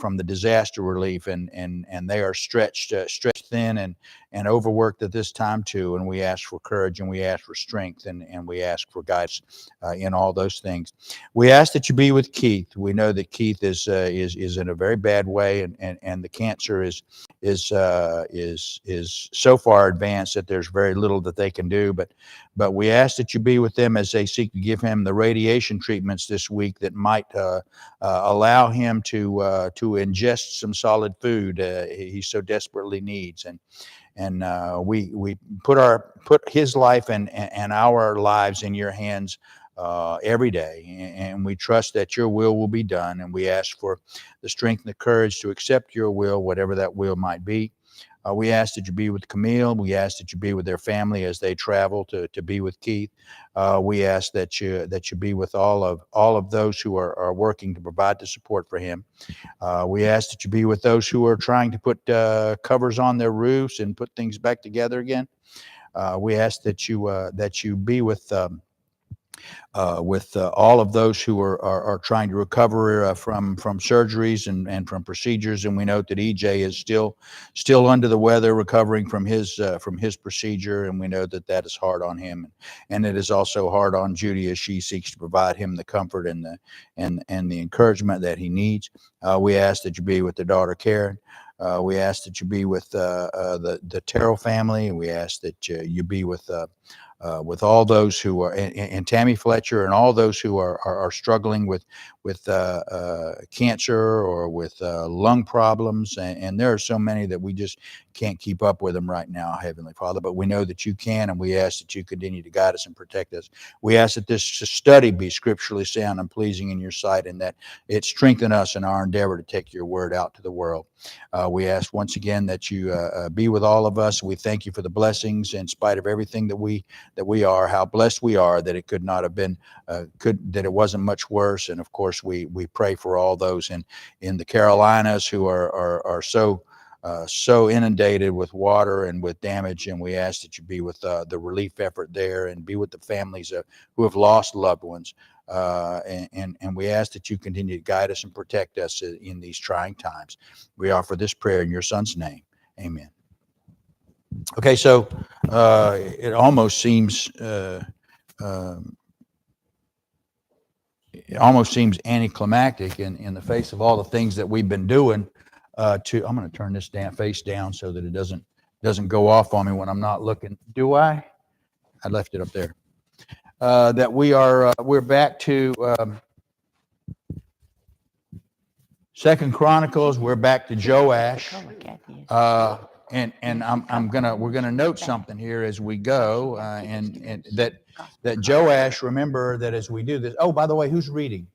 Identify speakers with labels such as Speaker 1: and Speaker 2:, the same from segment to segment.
Speaker 1: from the disaster relief, and they are stretched thin and overworked at this time too. And we ask for courage, and we ask for strength, and we ask for guidance in all those things. We ask that you be with Keith. We know that Keith is in a very bad way, and the cancer is so far advanced that there's very little that they can do. But we ask that you be with them as they seek to give him the radiation treatments this week that might allow him to ingest some solid food he so desperately needs. And we put his life and our lives in your hands every day, and we trust that your will be done, and we ask for the strength and the courage to accept your will, whatever that will might be. We ask that you be with Camille. We ask that you be with their family as they travel to be with Keith. We ask that you be with all of those who are working to provide the support for him. We ask that you be with those who are trying to put covers on their roofs and put things back together again. We ask that you be with all of those who are trying to recover from surgeries and from procedures. And we note that EJ is still under the weather, recovering from his procedure, and we know that is hard on him, and it is also hard on Judy as she seeks to provide him the comfort and the encouragement that he needs. We ask that you be with the daughter Karen. We ask that you be with the Terrell family. We ask that you be with all those who are, and Tammy Fletcher, and all those who are struggling with cancer or with lung problems, and there are so many that we just can't keep up with them right now, Heavenly Father. But we know that you can, and we ask that you continue to guide us and protect us. We ask that this study be scripturally sound and pleasing in your sight, and that it strengthen us in our endeavor to take your word out to the world. We ask once again that you be with all of us. We thank you for the blessings, in spite of everything that we are, how blessed we are that it could not have been, that it wasn't much worse. And of course, we pray for all those in the Carolinas who are so inundated with water and with damage. And we ask that you be with the relief effort there, and be with the families who have lost loved ones. And we ask that you continue to guide us and protect us in these trying times. We offer this prayer in your Son's name. Amen. Okay, so it almost seems anticlimactic in the face of all the things that we've been doing. I'm going to turn this face down so that it doesn't go off on me when I'm not looking. Do I? I left it up there. That we're back to 2 Chronicles. We're back to Joash. And we're gonna note something here as we go, and that Joash. Remember that as we do this. Oh, by the way, who's reading?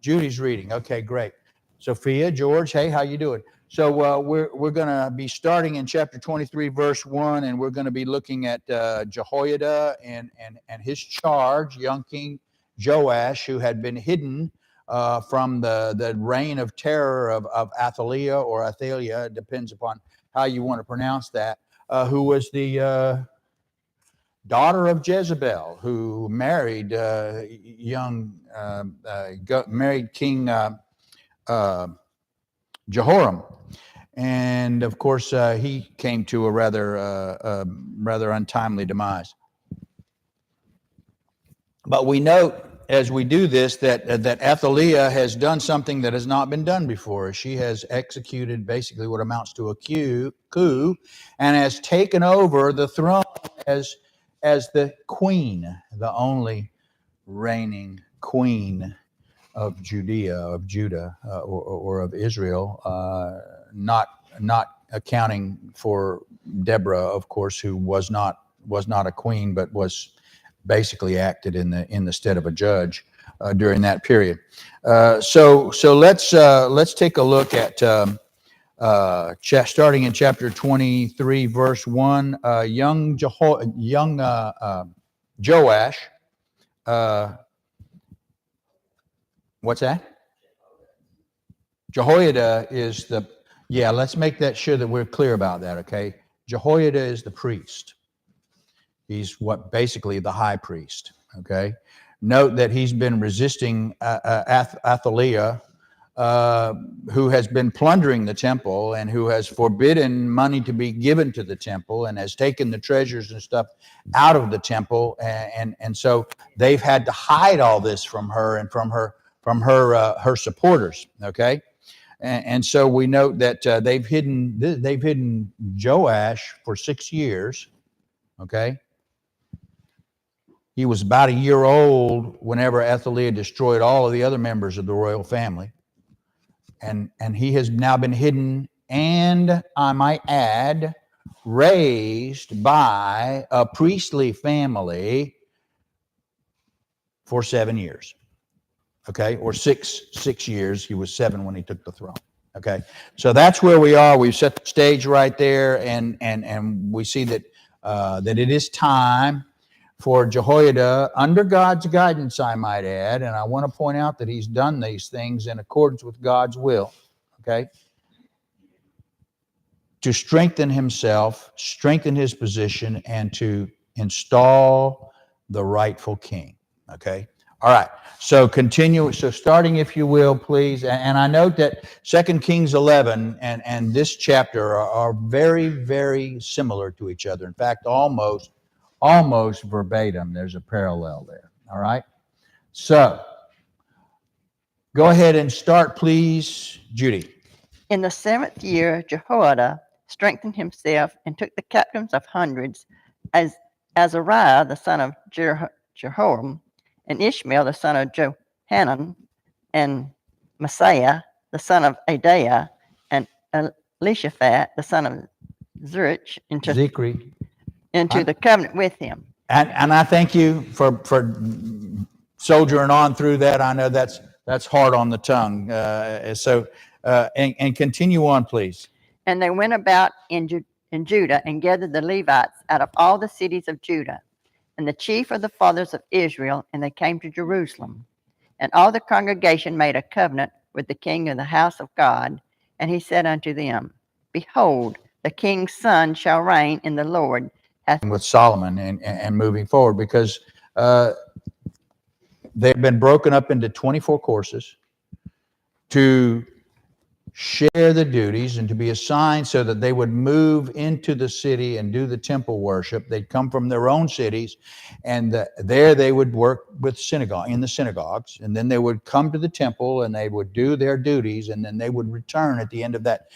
Speaker 1: Judy's reading. Okay, great. Sophia, George, hey, how you doing? So we're gonna be starting in chapter 23, verse 1, and we're gonna be looking at Jehoiada and his charge, young King Joash, who had been hidden from the reign of terror of Athaliah or Athaliah, it depends upon how you want to pronounce that, who was the daughter of Jezebel, who married married King Jehoram, and of course he came to a rather untimely demise. But we note as we do this that Athaliah has done something that has not been done before. She has executed basically what amounts to a coup, and has taken over the throne as the queen, the only reigning queen of Judah, or of Israel, not accounting for Deborah, of course, who was not a queen, but was basically acted in the stead of a judge during that period. So let's take a look at starting in chapter 23, verse 1. Young Joash. What's that? Jehoiada is the. Yeah, let's make that sure that we're clear about that. Okay, Jehoiada is the priest. He's basically the high priest. Okay, note that he's been resisting Athaliah who has been plundering the temple and who has forbidden money to be given to the temple and has taken the treasures and stuff out of the temple, and so they've had to hide all this from her and from her supporters. Okay, and so we note that they've hidden Joash for 6 years. Okay. He was about a year old whenever Athaliah destroyed all of the other members of the royal family. And he has now been hidden, and I might add, raised by a priestly family for 7 years. Okay, or six years. He was 7 when he took the throne. Okay, so that's where we are. We've set the stage right there, and we see that that it is time for Jehoiada, under God's guidance, I might add, and I want to point out that he's done these things in accordance with God's will, okay, to strengthen himself, strengthen his position, and to install the rightful king, okay? All right, so continue. So starting, if you will, please, and I note that 2 Kings 11 and this chapter are very, very similar to each other. In fact, almost verbatim. There's a parallel there. All right. So go ahead and start, please, Judy.
Speaker 2: In the 7th year, Jehoiada strengthened himself and took the captains of hundreds, as Azariah the son of Jehoram, and Ishmael the son of Johanan, and Messiah the son of Adaiah, and Elishaphat the son of Zerich into the covenant with him.
Speaker 1: And I thank you for soldiering on through that. I know that's hard on the tongue. And continue on, please.
Speaker 2: And they went about in Judah and gathered the Levites out of all the cities of Judah, and the chief of the fathers of Israel, and they came to Jerusalem. And all the congregation made a covenant with the king of the house of God, and he said unto them, Behold, the king's son shall reign in the Lord.
Speaker 1: With Solomon and moving forward, because they've been broken up into 24 courses to share the duties and to be assigned so that they would move into the city and do the temple worship. They'd come from their own cities, and there they would work with in the synagogues, and then they would come to the temple and they would do their duties, and then they would return at the end of that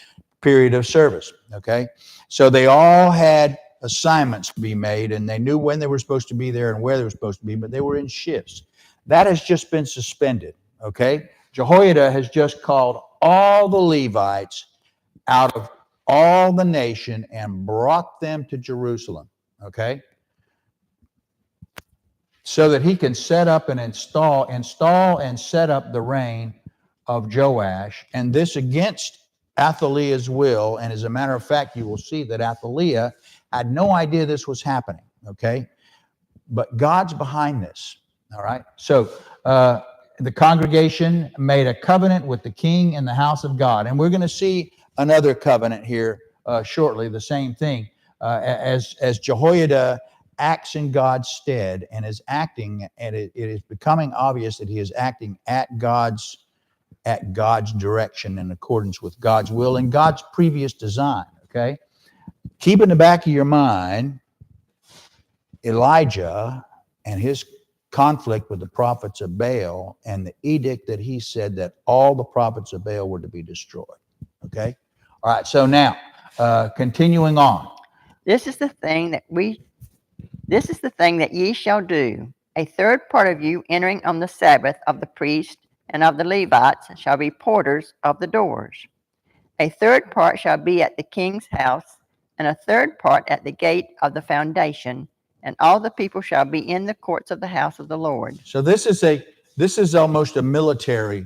Speaker 1: period of service. Okay, so they all had assignments to be made, and they knew when they were supposed to be there and where they were supposed to be, but they were in shifts. That has just been suspended. Okay, Jehoiada has just called all the Levites out of all the nation and brought them to Jerusalem. Okay, so that he can set up and install and set up the reign of Joash, and this against Athaliah's will. And as a matter of fact, you will see that Athaliah had no idea this was happening, okay? But God's behind this, all right? So the congregation made a covenant with the king and the house of God. And we're going to see another covenant here shortly, the same thing, as Jehoiada acts in God's stead and is acting, and it is becoming obvious that he is acting at God's direction in accordance with God's will and God's previous design, okay? Keep in the back of your mind Elijah and his conflict with the prophets of Baal and the edict that he said that all the prophets of Baal were to be destroyed, okay? All right, so now, continuing on.
Speaker 2: This is the thing that ye shall do. A third part of you entering on the Sabbath of the priest and of the Levites shall be porters of the doors. A third part shall be at the king's house, and a third part at the gate of the foundation, and all the people shall be in the courts of the house of the Lord.
Speaker 1: So this is almost a military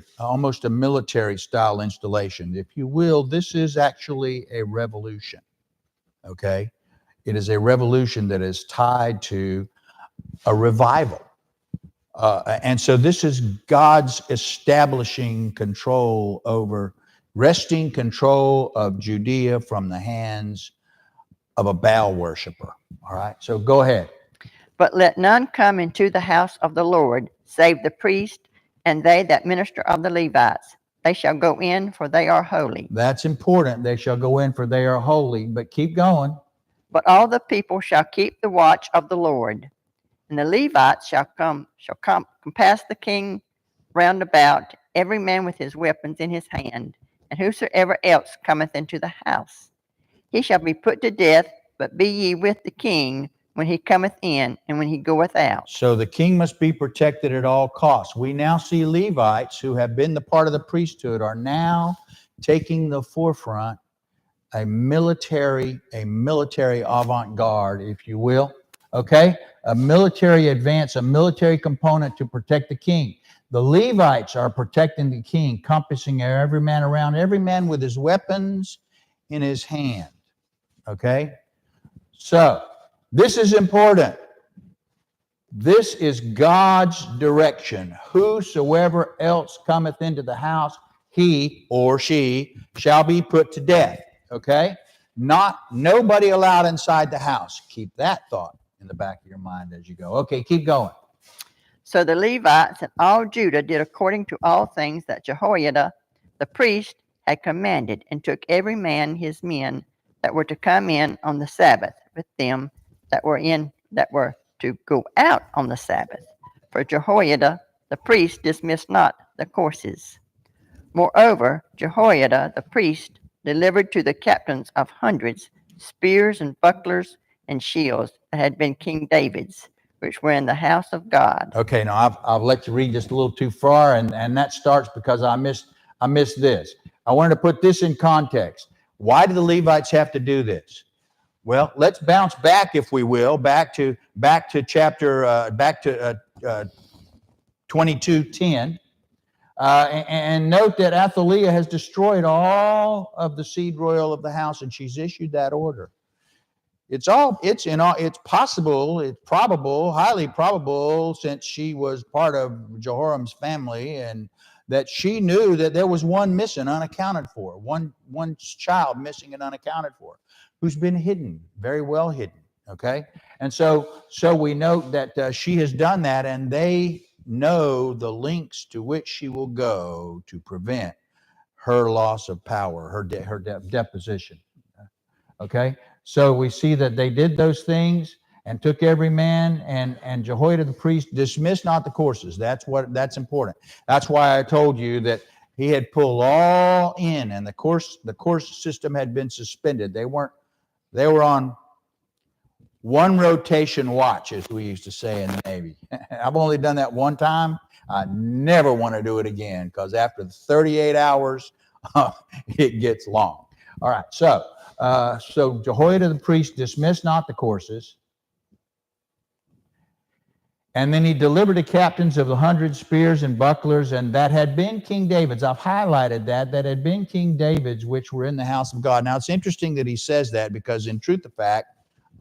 Speaker 1: style installation. If you will, this is actually a revolution. Okay? It is a revolution that is tied to a revival. And so this is God's establishing wresting control of Judea from the hands of a Baal worshiper. All right, so go ahead.
Speaker 2: But let none come into the house of the Lord, save the priest and they that minister of the Levites, they shall go in, for they are holy.
Speaker 1: That's important. They shall go in, for they are holy. But keep going.
Speaker 2: But all the people shall keep the watch of the Lord, and the Levites shall compass the king round about, every man with his weapons in his hand, and whosoever else cometh into the house. He shall be put to death, but be ye with the king when he cometh in and when he goeth out.
Speaker 1: So the king must be protected at all costs. We now see Levites who have been the part of the priesthood are now taking the forefront, a military avant-garde, if you will. Okay? A military advance, a military component to protect the king. The Levites are protecting the king, compassing every man around, every man with his weapons in his hand. Okay? So, this is important. This is God's direction. Whosoever else cometh into the house, he or she shall be put to death. Okay? Nobody allowed inside the house. Keep that thought in the back of your mind as you go. Okay, keep going.
Speaker 2: So the Levites and all Judah did according to all things that Jehoiada the priest had commanded, and took every man his men that were to come in on the Sabbath with them that were to go out on the Sabbath. For Jehoiada the priest dismissed not the courses. Moreover, Jehoiada the priest delivered to the captains of hundreds spears and bucklers and shields that had been King David's, which were in the house of God.
Speaker 1: Okay, now I've let you read just a little too far, and that starts because I missed this. I wanted to put this in context. Why do the Levites have to do this? Well, let's bounce back, if we will, back to chapter 22:10, and note that Athaliah has destroyed all of the seed royal of the house, and she's issued that order. It's possible, it's probable, highly probable, since she was part of Jehoram's family, and that she knew that there was one missing, unaccounted for, one child missing and unaccounted for, who's been hidden, very well hidden. Okay, and so we note that she has done that, and they know the lengths to which she will go to prevent her loss of power, her deposition. Okay. So we see that they did those things and took every man, and Jehoiada the priest dismissed not the courses. That's important. That's why I told you that he had pulled all in, and the course system had been suspended. They were on one rotation watch, as we used to say in the Navy. I've only done that one time. I never want to do it again, because after 38 hours, it gets long. All right, so Jehoiada the priest dismissed not the courses, and then he delivered the captains of the 100 spears and bucklers, and that had been King David's. I've highlighted that had been King David's, which were in the house of God. Now, it's interesting that he says that, because in truth of fact,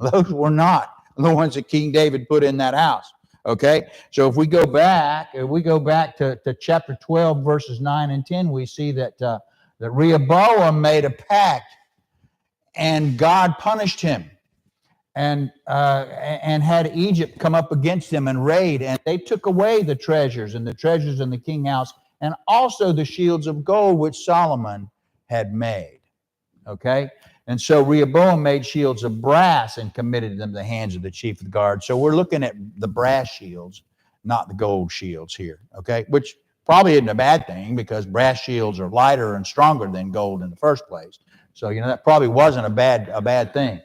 Speaker 1: those were not the ones that King David put in that house. Okay, so if we go back to chapter 12, verses 9 and 10, we see that Rehoboam made a pact, and God punished him, and had Egypt come up against him and raid, and they took away the treasures in the king house, and also the shields of gold which Solomon had made. Okay, and so Rehoboam made shields of brass and committed them to the hands of the chief of the guard. So we're looking at the brass shields, not the gold shields here. Okay, which probably isn't a bad thing, because brass shields are lighter and stronger than gold in the first place. So that probably wasn't a bad thing,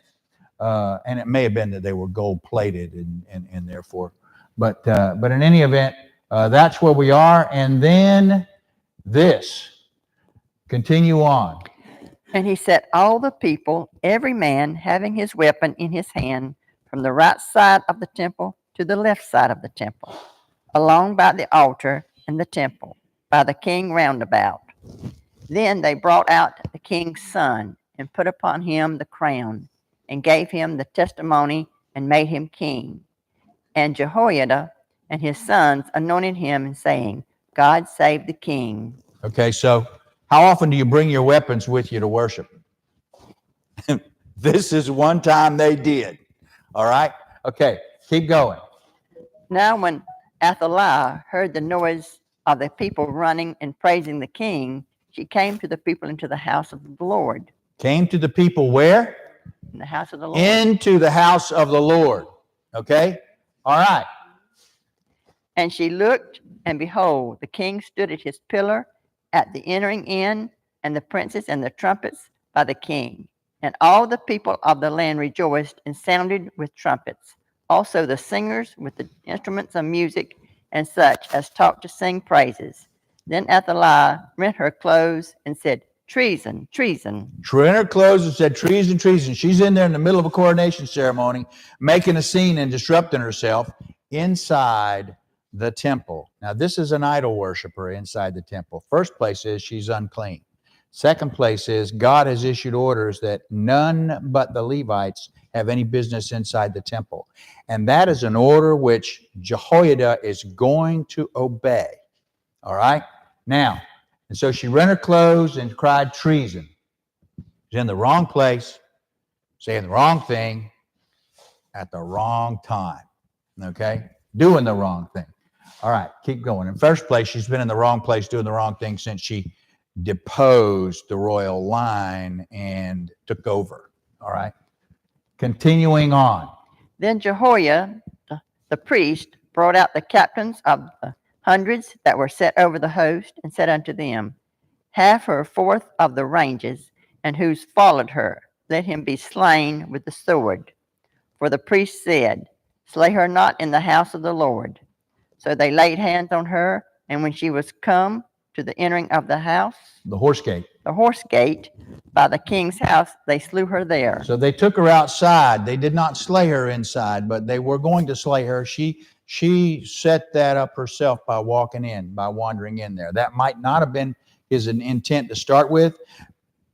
Speaker 1: and it may have been that they were gold plated and therefore, but in any event, that's where we are. And then this, continue on.
Speaker 2: And he set all the people, every man having his weapon in his hand, from the right side of the temple to the left side of the temple, along by the altar and the temple, by the king round about. Then they brought out the king's son, and put upon him the crown, and gave him the testimony, and made him king. And Jehoiada and his sons anointed him, and saying, God save the king.
Speaker 1: Okay, so how often do you bring your weapons with you to worship? This is one time they did. All right? Okay, keep going.
Speaker 2: Now when Athaliah heard the noise of the people running and praising the king, she came to the people into the house of the Lord.
Speaker 1: Came to the people where?
Speaker 2: In the house of the Lord.
Speaker 1: Into the house of the Lord. Okay? All right.
Speaker 2: And she looked, and behold, the king stood at his pillar at the entering in, and the princes and the trumpets by the king. And all the people of the land rejoiced and sounded with trumpets. Also the singers with the instruments of music, and such as taught to sing praises. Then Athaliah rent her clothes and said, Treason, treason.
Speaker 1: Rent her clothes and said, treason, treason. She's in there in the middle of a coronation ceremony, making a scene and disrupting herself inside the temple. Now, this is an idol worshiper inside the temple. First place is she's unclean. Second place is God has issued orders that none but the Levites have any business inside the temple. And that is an order which Jehoiada is going to obey. All right? Now, and so she rent her clothes and cried treason. She's in the wrong place, saying the wrong thing at the wrong time. Okay? Doing the wrong thing. All right, keep going. In first place, she's been in the wrong place doing the wrong thing since she deposed the royal line and took over. All right? Continuing on.
Speaker 2: Then Jehoiada, the priest, brought out the captains of the hundreds that were set over the host, and said unto them, Half or fourth of the ranges, and whose followed her, let him be slain with the sword. For the priest said, Slay her not in the house of the Lord. So they laid hands on her, and when she was come to the entering of the house,
Speaker 1: the horse gate
Speaker 2: by the king's house, they slew her there.
Speaker 1: So they took her outside. They did not slay her inside, but they were going to slay her. She set that up herself by wandering in there. That might not have been his intent to start with.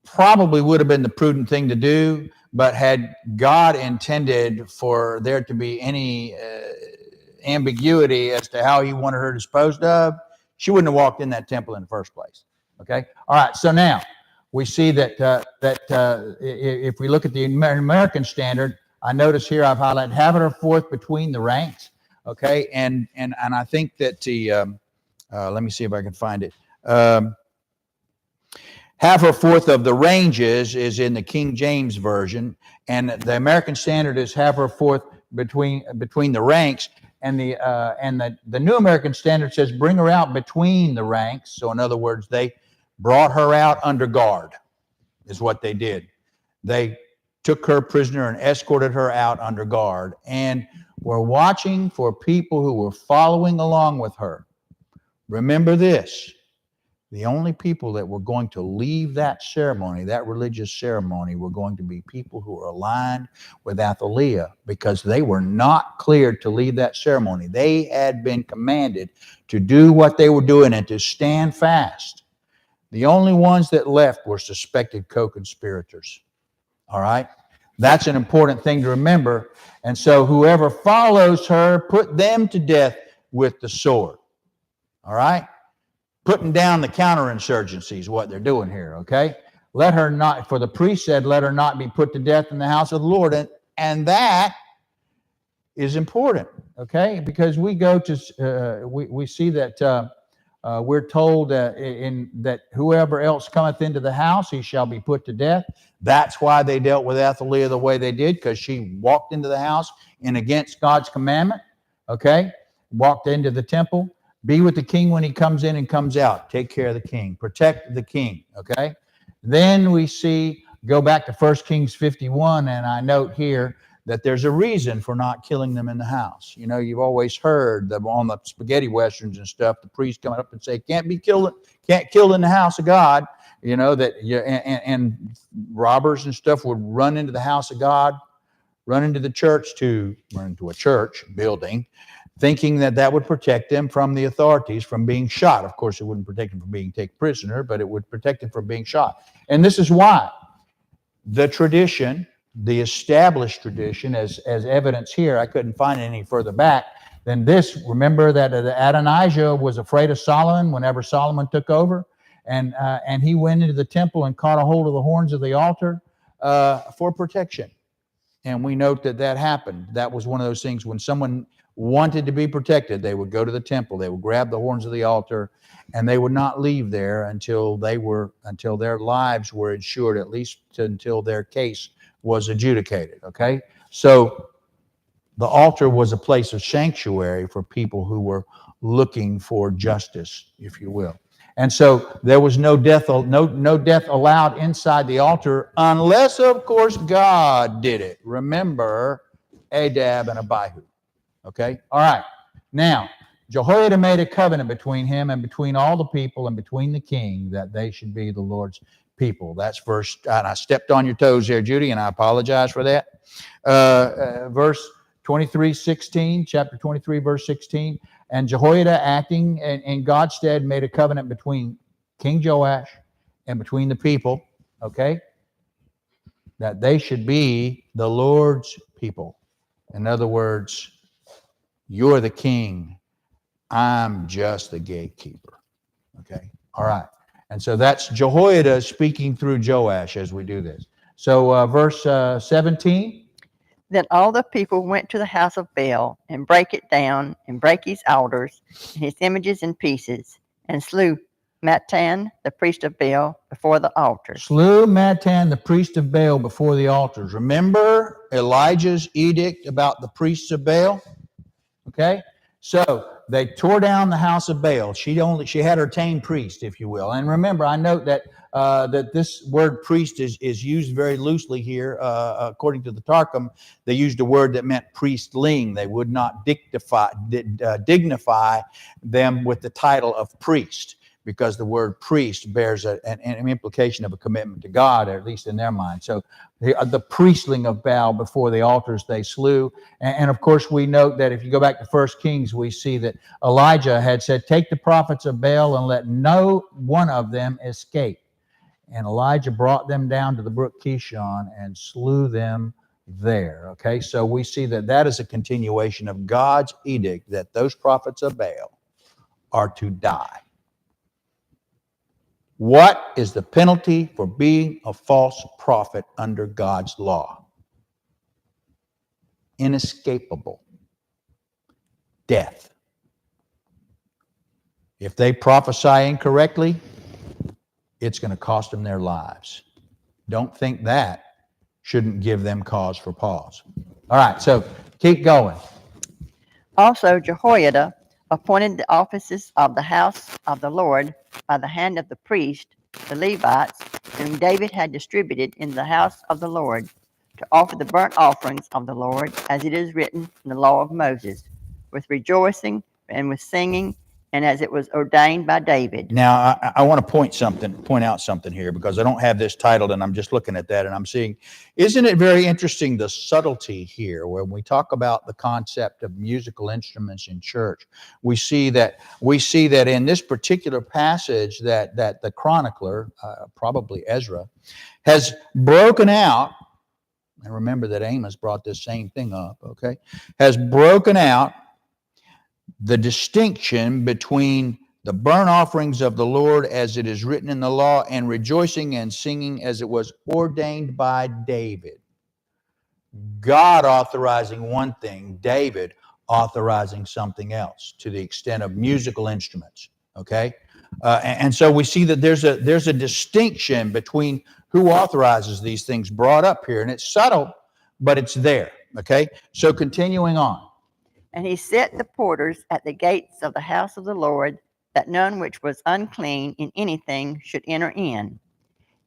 Speaker 1: Probably would have been the prudent thing to do, but had God intended for there to be any ambiguity as to how he wanted her disposed of, she wouldn't have walked in that temple in the first place. Okay? All right, so now we see that if we look at the American standard, I notice here I've highlighted half or fourth between the ranks. Okay, and I think that the let me see if I can find it. Half or fourth of the ranges is in the King James version, and the American standard is half or fourth between the ranks. And the New American Standard says bring her out between the ranks. So in other words, they brought her out under guard, is what they did. They took her prisoner and escorted her out under guard, and were watching for people who were following along with her. Remember this. The only people that were going to leave that ceremony, that religious ceremony, were going to be people who were aligned with Athaliah, because they were not cleared to leave that ceremony. They had been commanded to do what they were doing and to stand fast. The only ones that left were suspected co-conspirators. All right? That's an important thing to remember. And so whoever follows her, put them to death with the sword. All right? Putting down the counterinsurgency is what they're doing here, okay? Let her not, for the priest said, let her not be put to death in the house of the Lord. And that is important, okay? Because we go to, we see that we're told that whoever else cometh into the house, he shall be put to death. That's why they dealt with Athaliah the way they did, because she walked into the house and against God's commandment, okay? Walked into the temple. Be with the king when he comes in and comes out. Take care of the king. Protect the king, okay? Then we see, go back to 1 Kings 51, and I note here that there's a reason for not killing them in the house. You know, you've always heard that on the spaghetti westerns and stuff, the priest coming up and say, can't kill in the house of God. You know, that and robbers and stuff would run into the house of God, run into a church building, thinking that would protect them from the authorities from being shot. Of course, it wouldn't protect them from being taken prisoner, but it would protect them from being shot. And this is why the tradition, the established tradition, as evidence here, I couldn't find it any further back than this. Remember that Adonijah was afraid of Solomon whenever Solomon took over, and he went into the temple and caught a hold of the horns of the altar for protection. And we note that happened. That was one of those things when someone wanted to be protected, they would go to the temple, they would grab the horns of the altar, and they would not leave there until their lives were insured, at least until their case was adjudicated. Okay? So the altar was a place of sanctuary for people who were looking for justice, if you will. And so there was no death allowed inside the altar unless, of course, God did it. Remember Adab and Abihu. Okay? All right. Now, Jehoiada made a covenant between him and between all the people and between the king that they should be the Lord's people. That's verse, and I stepped on your toes there, Judy, and I apologize for that. Verse 23:16, chapter 23, verse 16. And Jehoiada, acting in God's stead, made a covenant between King Joash and between the people, okay, that they should be the Lord's people. In other words, you're the king. I'm just the gatekeeper. Okay. All right. And so that's Jehoiada speaking through Joash as we do this. So verse 17.
Speaker 2: Then all the people went to the house of Baal and brake it down and brake his altars and his images in pieces and slew Mattan, the priest of Baal, before the altars.
Speaker 1: Slew Mattan, the priest of Baal, before the altars. Remember Elijah's edict about the priests of Baal? Okay? So they tore down the house of Baal. She had her tame priest, if you will. And remember, I note that this word priest is used very loosely here. According to the Targum, they used a word that meant priestling. They would not dignify them with the title of priest, because the word priest bears an implication of a commitment to God, or at least in their mind. So the priestling of Baal before the altars they slew. And of course, we note that if you go back to 1 Kings, we see that Elijah had said, take the prophets of Baal and let no one of them escape. And Elijah brought them down to the brook Kishon and slew them there. Okay, so we see that is a continuation of God's edict that those prophets of Baal are to die. What is the penalty for being a false prophet under God's law? Inescapable. Death. If they prophesy incorrectly, it's going to cost them their lives. Don't think that shouldn't give them cause for pause. All right, so keep going.
Speaker 2: Also, Jehoiada appointed the offices of the house of the Lord by the hand of the priest, the Levites, whom David had distributed in the house of the Lord, to offer the burnt offerings of the Lord, as it is written in the law of Moses, with rejoicing and with singing, and as it was ordained by David.
Speaker 1: Now, I want to point out something here, because I don't have this titled, and I'm just looking at that, and I'm seeing, isn't it very interesting, the subtlety here, when we talk about the concept of musical instruments in church? We see that in this particular passage that the chronicler, probably Ezra, has broken out, and remember that Amos brought this same thing up, okay, has broken out the distinction between the burnt offerings of the Lord as it is written in the law, and rejoicing and singing as it was ordained by David. God authorizing one thing, David authorizing something else, to the extent of musical instruments. Okay, and so we see that there's a distinction between who authorizes these things brought up here, and it's subtle, but it's there. Okay, so continuing on.
Speaker 2: And he set the porters at the gates of the house of the Lord, that none which was unclean in anything should enter in.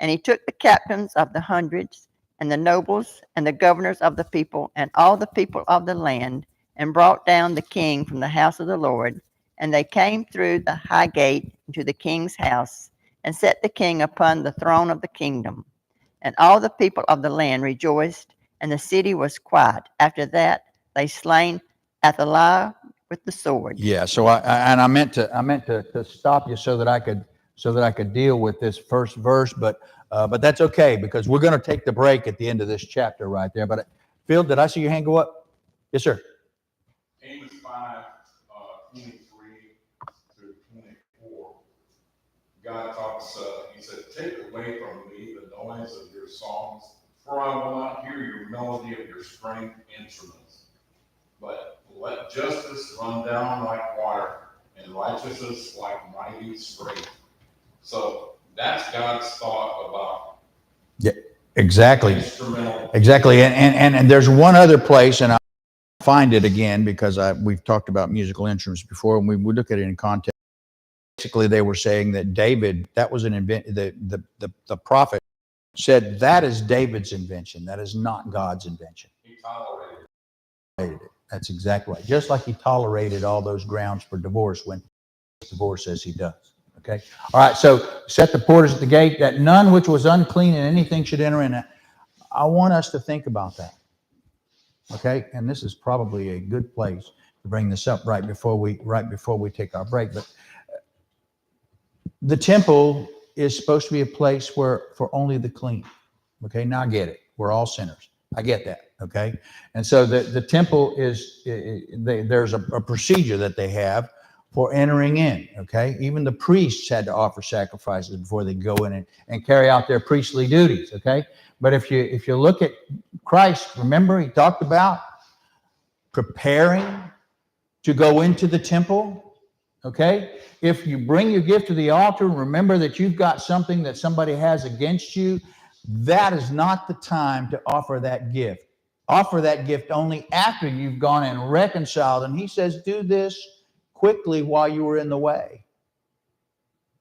Speaker 2: And he took the captains of the hundreds, and the nobles, and the governors of the people, and all the people of the land, and brought down the king from the house of the Lord. And they came through the high gate into the king's house, and set the king upon the throne of the kingdom. And all the people of the land rejoiced, and the city was quiet. After that, they slain Athaliah with the sword.
Speaker 1: Yeah. So I meant to stop you so that I could deal with this first verse, but that's okay, because we're going to take the break at the end of this chapter right there. But Phil, did I see your hand go up? Yes, sir.
Speaker 3: Amos 5, 23 through 24. God talks. He said, "Take away from me the noise of your songs, for I will not hear your melody of your stringed instruments. But let justice run down like water, and righteousness like mighty spring. So that's God's thought about
Speaker 1: Exactly.
Speaker 3: instrumental.
Speaker 1: Exactly. And there's one other place, and I'll find it again because we've talked about musical instruments before, and we look at it in context. Basically, they were saying that David, that was an invention. The prophet said that is David's invention. That is not God's invention.
Speaker 3: He tolerated
Speaker 1: it. That's exactly right. Just like he tolerated all those grounds for divorce when divorce says he does. Okay. All right. So set the porters at the gate, that none which was unclean in anything should enter in. I want us to think about that. Okay. And this is probably a good place to bring this up right before we take our break. But the temple is supposed to be a place for only the clean. Okay. Now I get it. We're all sinners. I get that. Okay. And so the temple is, there's a procedure that they have for entering in. Okay. Even the priests had to offer sacrifices before they go in and carry out their priestly duties. Okay. But if you look at Christ, remember he talked about preparing to go into the temple. Okay. If you bring your gift to the altar, remember that you've got something that somebody has against you. That is not the time to offer that gift. Offer that gift only after you've gone and reconciled. And he says, do this quickly while you were in the way,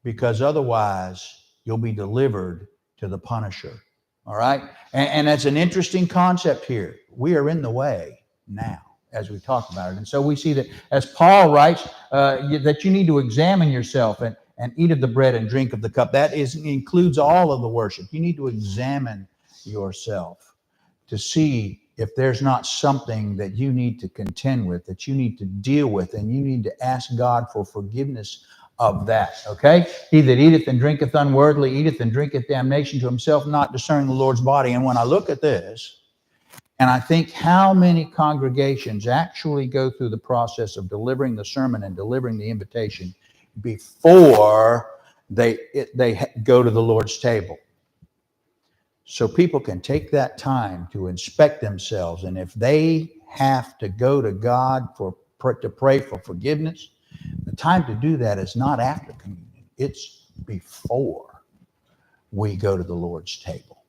Speaker 1: because otherwise you'll be delivered to the punisher. All right. And that's an interesting concept here. We are in the way now as we talk about it. And so we see that as Paul writes, that you need to examine yourself and eat of the bread and drink of the cup. That includes all of the worship. You need to examine yourself to see if there's not something that you need to contend with, that you need to deal with, and you need to ask God for forgiveness of that. Okay? He that eateth and drinketh unworthily eateth and drinketh damnation to himself, not discerning the Lord's body. And when I look at this, and I think how many congregations actually go through the process of delivering the sermon and delivering the invitation before they go to the Lord's table. So people can take that time to inspect themselves. And if they have to go to God to pray for forgiveness, the time to do that is not after communion. It's before we go to the Lord's table,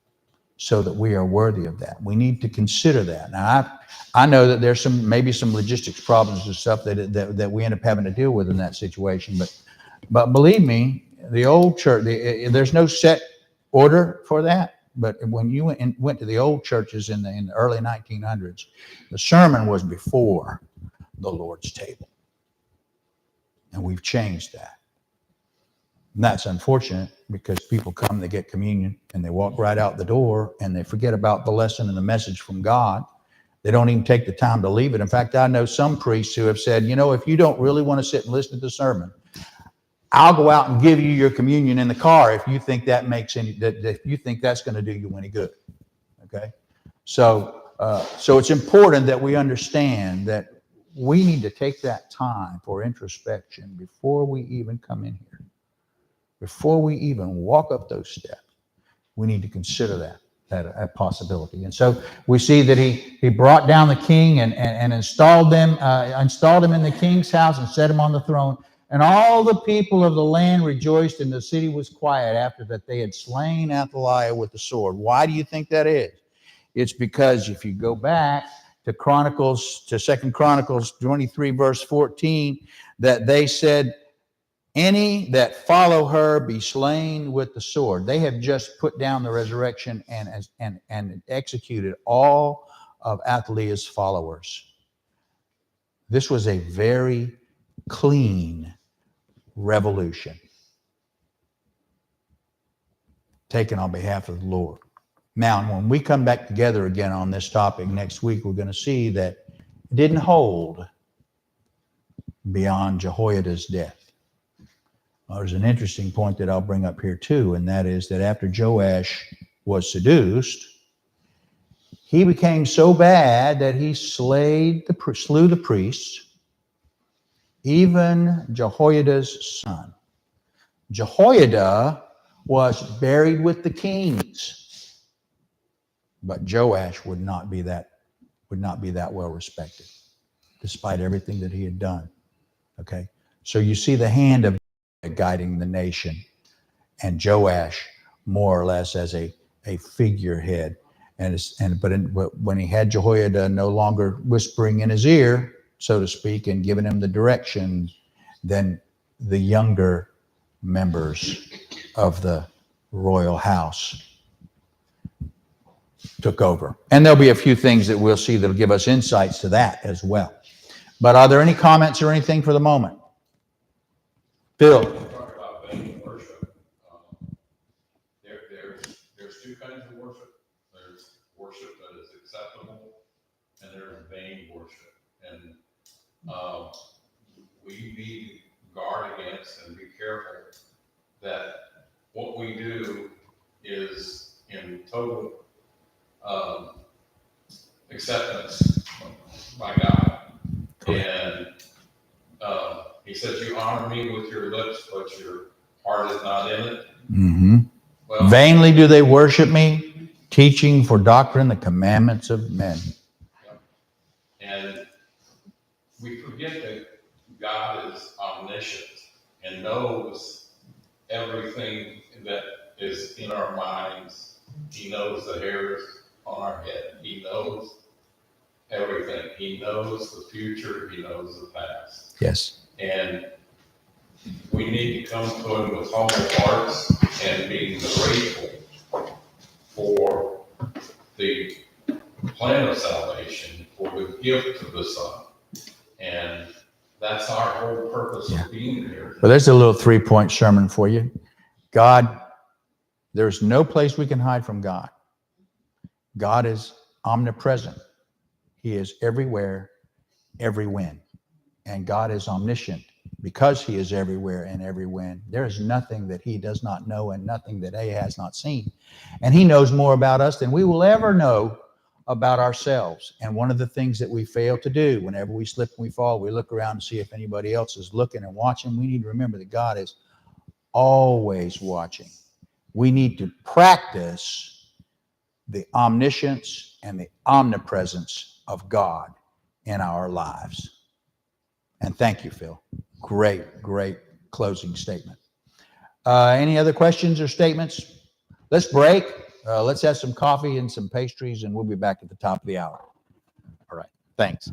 Speaker 1: so that we are worthy of that. We need to consider that. Now, I know that there's maybe some logistics problems and stuff that we end up having to deal with in that situation. But believe me, the old church, there's no set order for that. But when you went to the old churches in the early 1900s, the sermon was before the Lord's table. And we've changed that. And that's unfortunate, because people come, they get communion, and they walk right out the door, and they forget about the lesson and the message from God. They don't even take the time to leave it. In fact, I know some priests who have said, if you don't really want to sit and listen to the sermon, I'll go out and give you your communion in the car if you think that if you think that's going to do you any good. Okay, so it's important that we understand that we need to take that time for introspection before we even come in here, before we even walk up those steps. We need to consider that possibility. And so we see that he brought down the king and installed him in the king's house and set him on the throne. And all the people of the land rejoiced, and the city was quiet after that they had slain Athaliah with the sword. Why do you think that is? It's because if you go back to 2 Chronicles 23, verse 14, that they said, any that follow her be slain with the sword. They have just put down the resurrection and executed all of Athaliah's followers. This was a very clean revolution taken on behalf of the Lord. Now, when we come back together again on this topic next week, we're going to see that it didn't hold beyond Jehoiada's death. Well, there's an interesting point that I'll bring up here too, and that is that after Joash was seduced, he became so bad that he slew the priests, even Jehoiada's son. Jehoiada was buried with the kings, but Joash would not be that well respected. despite everything that he had done. Okay. So you see the hand of guiding the nation, and Joash more or less as a figurehead. But when he had Jehoiada no longer whispering in his ear, so to speak, and giving him the direction, then the younger members of the royal house took over. And there'll be a few things that we'll see that'll give us insights to that as well. But are there any comments or anything for the moment? Bill.
Speaker 3: Talk about vain worship. There's two kinds of worship. There's worship that is acceptable, and there's vain worship. And we need to guard against and be careful that what we do is in total acceptance by God. And he says, you honor me with your lips, but your heart is not in it.
Speaker 1: Mm-hmm.
Speaker 3: Well,
Speaker 1: vainly do they worship me, teaching for doctrine the commandments of men.
Speaker 3: And we forget that God is omniscient and knows everything that is in our minds. He knows the hairs on our head. He knows everything. He knows the future. He knows the past.
Speaker 1: Yes.
Speaker 3: And we need to come to him with humble hearts and being grateful for the plan of salvation, for the gift of the Son. And that's our whole purpose of being here.
Speaker 1: Well, there's a little 3-point sermon for you. God, there's no place we can hide from God. God is omnipresent. He is everywhere, every when. And God is omniscient. Because he is everywhere and every when, there is nothing that he does not know and nothing that he has not seen. And he knows more about us than we will ever know about ourselves. And one of the things that we fail to do whenever we slip and we fall, we look around and see if anybody else is looking and watching. We need to remember that God is always watching. We need to practice the omniscience and the omnipresence of God in our lives. And thank you, Phil. Great closing statement. Any other questions or statements? Let's break. Let's have some coffee and some pastries, and we'll be back at the top of the hour. All right. Thanks.